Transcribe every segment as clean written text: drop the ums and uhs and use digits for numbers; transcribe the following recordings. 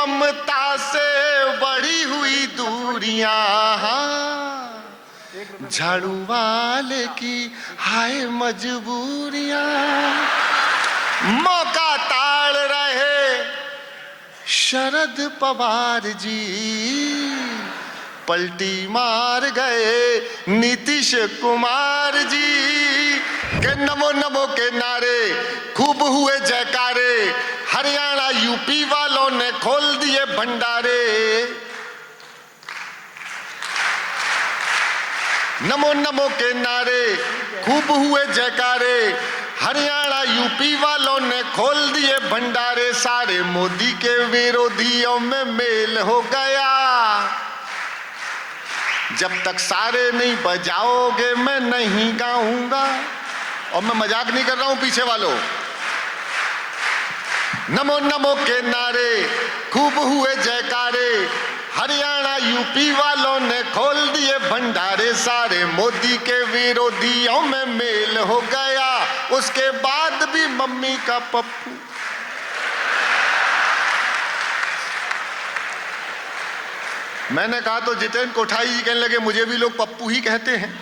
ममता से बढ़ी हुई दूरियां, झाड़ू वाले की हाय मजबूरियां, मौका ताड़ रहे शरद पवार जी, पलटी मार गए नीतीश कुमार जी के नमो नमो के नारे, खूब हुए जयकारे, हरियाणा यूपी वालों ने खोल दिए भंडारे। नमो नमो के नारे, खूब हुए जयकारे, हरियाणा यूपी वालों ने खोल दिए भंडारे। सारे मोदी के विरोधियों में मेल हो गया, जब तक सारे नहीं बजाओगे मैं नहीं गाऊंगा। और मैं मजाक नहीं कर रहा हूं पीछे वालों। नमो नमो के नारे, खूब हुए जयकारे, हरियाणा यूपी वालों ने खोल दिए भंडारे। सारे मोदी के विरोधियों में मेल हो गया, उसके बाद भी मम्मी का पप्पू। मैंने कहा तो जितेंद्र कोठारी जी कहने लगे मुझे भी लोग पप्पू ही कहते हैं,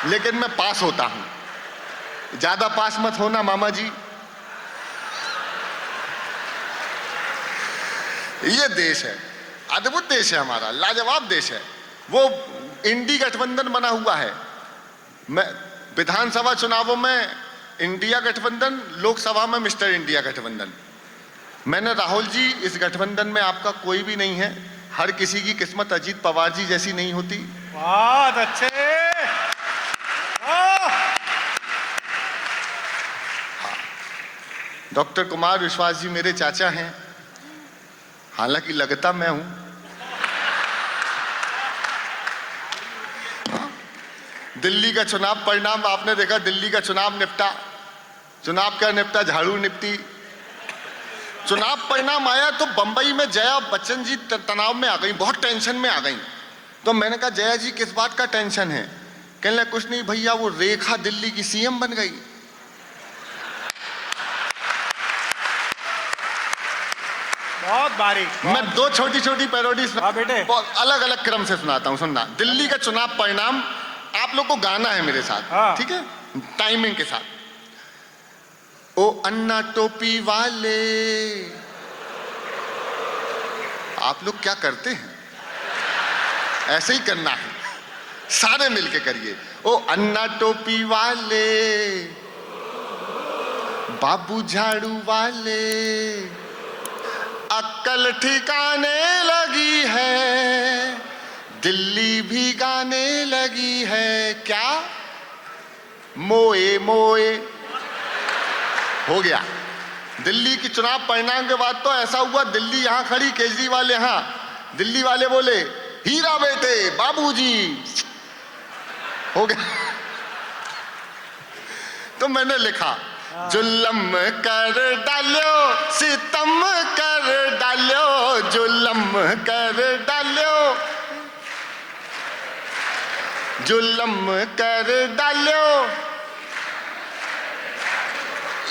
लेकिन मैं पास होता हूं। ज्यादा पास मत होना मामा जी। ये देश है, अद्भुत देश है हमारा, लाजवाब देश है। वो इंडी गठबंधन बना हुआ है। मैं विधानसभा चुनावों में इंडिया गठबंधन, लोकसभा में मिस्टर इंडिया गठबंधन। मैंने राहुल जी, इस गठबंधन में आपका कोई भी नहीं है। हर किसी की किस्मत अजीत पवार जी जैसी नहीं होती। बहुत अच्छे। डॉक्टर कुमार विश्वास जी मेरे चाचा हैं, हालांकि लगता मैं हूं। दिल्ली का चुनाव परिणाम आपने देखा, दिल्ली का चुनाव निपटा। चुनाव क्या निपटा, झाड़ू निपटी। चुनाव परिणाम आया तो बंबई में जया बच्चन जी तनाव में आ गई, बहुत टेंशन में आ गई। तो मैंने कहा जया जी किस बात का टेंशन है? कहने लगे कुछ नहीं भैया, वो रेखा दिल्ली की सीएम बन गई। बहुत बारीक। मैं दो छोटी छोटी पैरोडी बेटे अलग अलग क्रम से सुनाता हूं, सुनना। दिल्ली का चुनाव परिणाम, आप लोग को गाना है मेरे साथ, ठीक है, टाइमिंग के साथ। ओ अन्ना टोपी वाले, आप लोग क्या करते हैं? ऐसे ही करना है, सारे मिलके करिए। ओ अन्ना टोपी वाले, बाबू झाड़ू वाले, अक्ल ठिकाने लगी है, दिल्ली भी गाने लगी है। क्या मोए मोए हो गया। दिल्ली की चुनाव परिणाम के बाद तो ऐसा हुआ, दिल्ली यहां खड़ी, केजरीवाल यहां, दिल्ली वाले बोले हीरा बेटे बाबूजी, हो गया। तो मैंने लिखा जुल्म कर डालो, सितम कर डालो, जुल्म कर डालो, जुल्म कर डालो,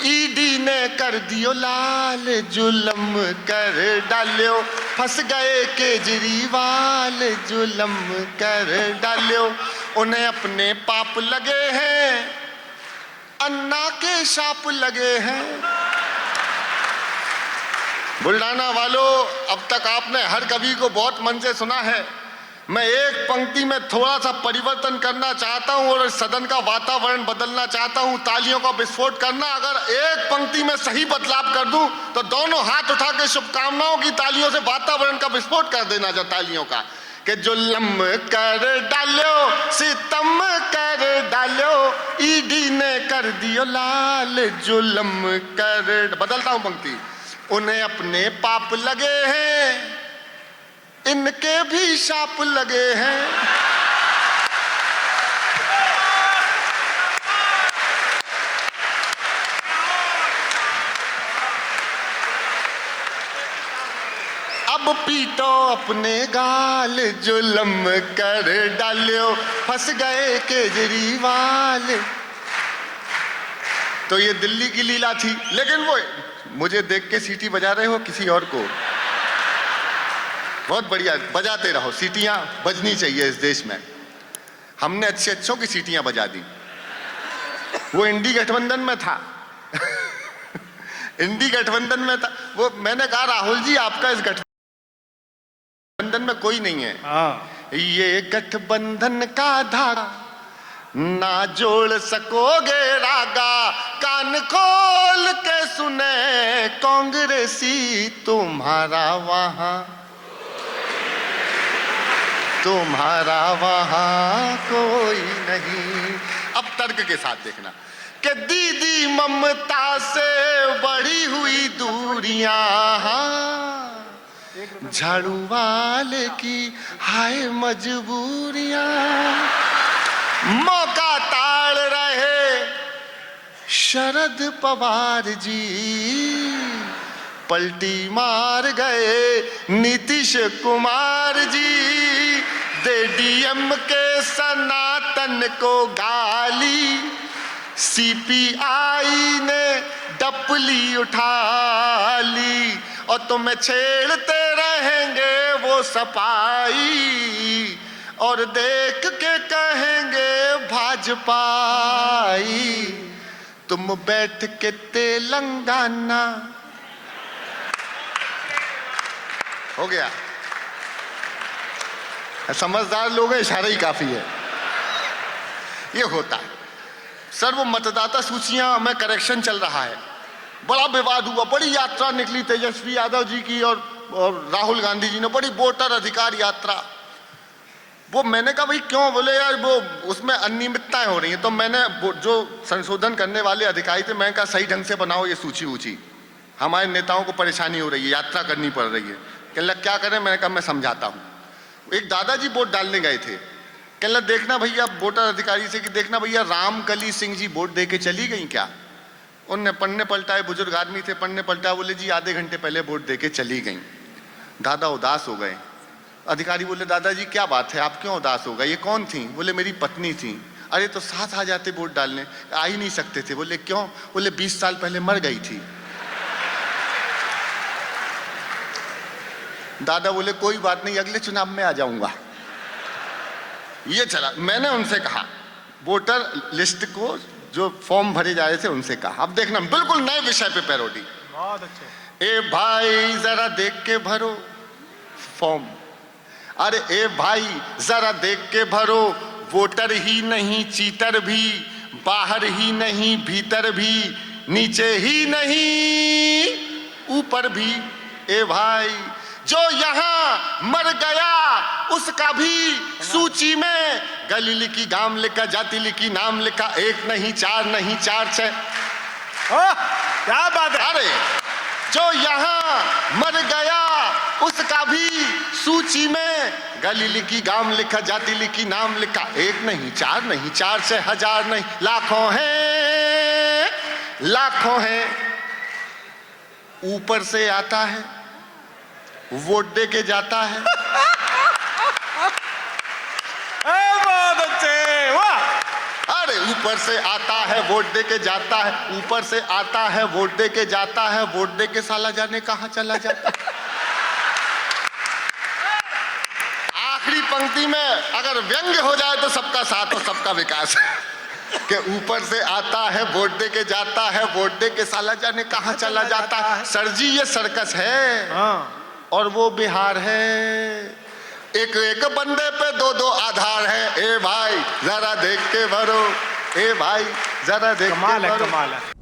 ईडी ने कर दियो लाल, जुल्म कर डालो, फंस गए केजरीवाल, जुल्म कर डालो। उन्हें अपने पाप लगे हैं, अन्ना के शाप लगे हैं। बुल्डाना वालों, अब तक आपने हर कवि को बहुत मन से सुना है। मैं एक पंक्ति में थोड़ा सा परिवर्तन करना चाहता हूं और सदन का वातावरण बदलना चाहता हूं, तालियों का विस्फोट करना। अगर एक पंक्ति में सही बदलाव कर दूं तो दोनों हाथ उठा के शुभकामनाओं की तालियों से वातावरण का विस्फोट कर देना, जो तालियों का, कि जुल्म कर डालो, सितम कर डालो, ईडी ने कर दियो लाल, जुल्म कर। बदलता हूं पंक्ति। उन्हें अपने पाप लगे हैं, इनके भी शाप लगे हैं। अब पीटो अपने गाल, जुल्म कर डालो, फंस गए केजरीवाल। तो ये दिल्ली की लीला थी, लेकिन वो मुझे देख के सीटी बजा रहे हो किसी और को? बहुत बढ़िया, बजाते रहो, सीटियां बजनी चाहिए इस देश में। हमने अच्छे अच्छों की सीटियां बजा दी। वो इंडी गठबंधन में था इंडी गठबंधन में था वो। मैंने कहा राहुल जी आपका इस गठबंधन में कोई नहीं है। हाँ। ये गठबंधन का धागा ना जोड़ सकोगे रागा, कान खोल के सुने कांग्रेसी तुम्हारा वहां कोई नहीं। अब तर्क के साथ देखना कि दीदी ममता से बढ़ी हुई दूरियां, झाड़ू वाले की हाय मजबूरियां, मौका ताड़ रहे शरद पवार जी, पलटी मार गए नीतीश कुमार जी, दे डीएम के सनातन को गाली, सीपीआई ने डपली उठा ली, और तुम्हें छेड़ते रहेंगे वो सपाई, और देख के कहेंगे भाजपाई, तुम बैठ के तेलंगाना। हो गया, समझदार लोग हैं, इशारा ही काफी है। ये होता है सर। वो मतदाता सूचियां में करेक्शन चल रहा है, बड़ा विवाद हुआ, बड़ी यात्रा निकली तेजस्वी यादव जी की और राहुल गांधी जी ने, बड़ी वोटर अधिकार यात्रा। वो मैंने कहा भाई क्यों? बोले यार वो उसमें अनियमितताएं हो रही हैं। तो मैंने जो संशोधन करने वाले अधिकारी थे, मैं कहा सही ढंग से बनाओ ये सूची वूची, हमारे नेताओं को परेशानी हो रही है, यात्रा करनी पड़ रही है। कहने लगा क्या करें? मैंने कहा मैं समझाता हूँ। एक दादाजी वोट डालने गए थे, कहने लगा देखना भैया वोटर अधिकारी से कि देखना भैया रामकली सिंह जी वोट दे के चली गई क्या? उनने पन्ने पलटाए, बुजुर्ग आदमी थे, पन्ने पलटाए, बोले जी आधे घंटे पहले वोट दे के चली गई। दादा उदास हो गए। अधिकारी बोले दादाजी क्या बात है, आप क्यों उदास हो गए? ये कौन थी? बोले मेरी पत्नी थी। अरे तो साथ आ जाते वोट डालने। आ ही नहीं सकते थे। बोले क्यों? बोले 20 साल पहले मर गई थी। दादा बोले कोई बात नहीं, अगले चुनाव में आ जाऊंगा। ये चला। मैंने उनसे कहा, वोटर लिस्ट को जो फॉर्म भरे जा रहे थे उनसे कहा, अब देखना बिल्कुल नए विषय पे पैरोडी। बहुत अच्छे। ए भाई जरा देख के भरो फॉर्म। अरे ए भाई जरा देख के भरो, वोटर ही नहीं चीटर भी, बाहर ही नहीं भीतर भी, नीचे ही नहीं ऊपर भी। ए भाई जो यहाँ मर गया उसका भी सूची में गली लिखी, गांव लिखा, जाति लिखी, नाम लिखा, 1 नहीं 4 नहीं 4 6। क्या बात है। अरे जो यहाँ मर गया उसका भी सूची में गली लिखी, गांव लिखा, जाति लिखी, नाम लिखा, 1 नहीं 4 नहीं 4 6 1000 नहीं लाखों हैं, लाखों हैं। ऊपर से आता है, वोट दे के जाता है। बहुत अच्छे, वाह। अरे ऊपर से आता है, वोट दे के जाता है, ऊपर से आता है, वोट दे के जाता है, वोट दे के साला जाने कहां चला जाता है। आखिरी पंक्ति में अगर व्यंग्य हो जाए तो सबका साथ और सबका विकास कि ऊपर से आता है, वोट दे के जाता है, वोट दे के साला जाने कहां चला जाता है। सर जी ये सर्कस है। हाँ। और वो बिहार है। एक एक बंदे पे 2-2 आधार है। ए भाई जरा देख के भरो, ए भाई जरा देख के भरो। कमाल है, कमाल है।